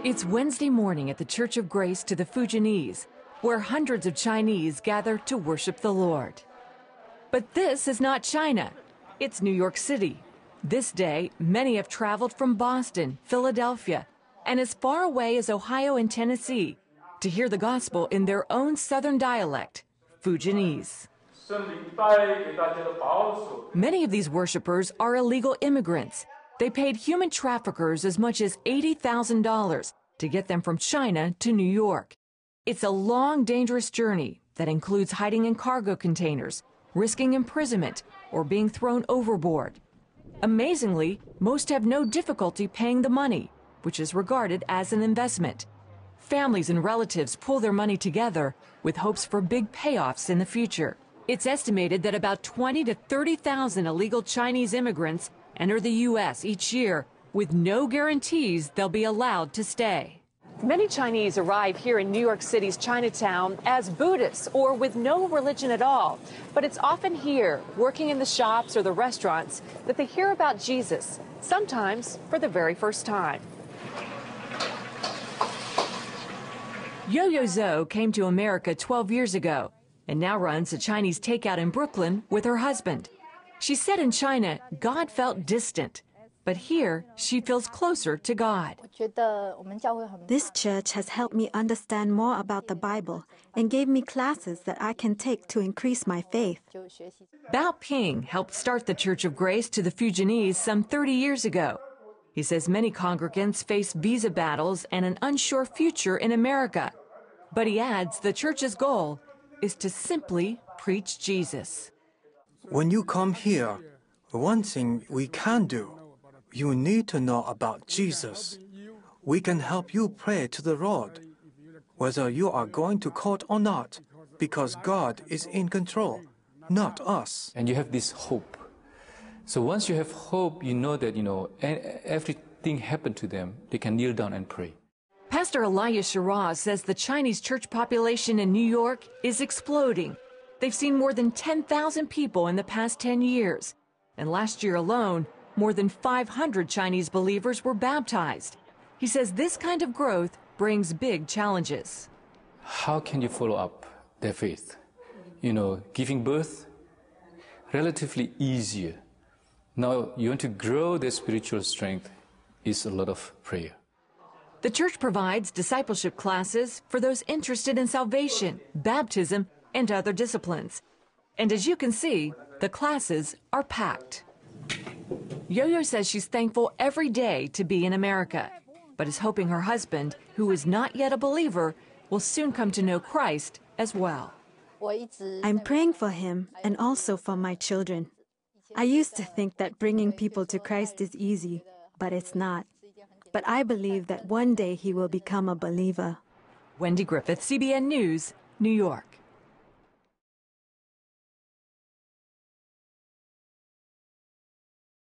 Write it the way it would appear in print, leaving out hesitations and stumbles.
It's Wednesday morning at the Church of Grace to the Fujianese, where hundreds of Chinese gather to worship the Lord. But this is not China. It's New York City. This day, many have traveled from Boston, Philadelphia, and as far away as Ohio and Tennessee to hear the gospel in their own southern dialect, Fujianese. Many of these worshipers are illegal immigrants. They paid human traffickers as much as $80,000 to get them from China to New York. It's a long, dangerous journey that includes hiding in cargo containers, risking imprisonment, or being thrown overboard. Amazingly, most have no difficulty paying the money, which is regarded as an investment. Families and relatives pool their money together with hopes for big payoffs in the future. It's estimated that about 20 to 30,000 illegal Chinese immigrants enter the U.S. each year with no guarantees they'll be allowed to stay. Many Chinese arrive here in New York City's Chinatown as Buddhists or with no religion at all. But it's often here, working in the shops or the restaurants, that they hear about Jesus, sometimes for the very first time. Yo-Yo Zhou came to America 12 years ago and now runs a Chinese takeout in Brooklyn with her husband. She said in China, God felt distant, but here she feels closer to God. This church has helped me understand more about the Bible and gave me classes that I can take to increase my faith. Bao Ping helped start the Church of Grace to the Fujianese some 30 years ago. He says many congregants face visa battles and an unsure future in America. But he adds the church's goal is to simply preach Jesus. When you come here, one thing we can do, you need to know about Jesus. We can help you pray to the Lord, whether you are going to court or not, because God is in control, not us. And you have this hope. So once you have hope, you know that, everything happened to them, they can kneel down and pray. Pastor Elias Shiraz says the Chinese church population in New York is exploding. They've seen more than 10,000 people in the past 10 years. And last year alone, more than 500 Chinese believers were baptized. He says this kind of growth brings big challenges. How can you follow up their faith? Giving birth, relatively easier. Now, you want to grow their spiritual strength is a lot of prayer. The church provides discipleship classes for those interested in salvation, baptism, and other disciplines. And as you can see, the classes are packed. Yo-Yo says she's thankful every day to be in America, but is hoping her husband, who is not yet a believer, will soon come to know Christ as well. I'm praying for him and also for my children. I used to think that bringing people to Christ is easy, but it's not. But I believe that one day he will become a believer. Wendy Griffith, CBN News, New York.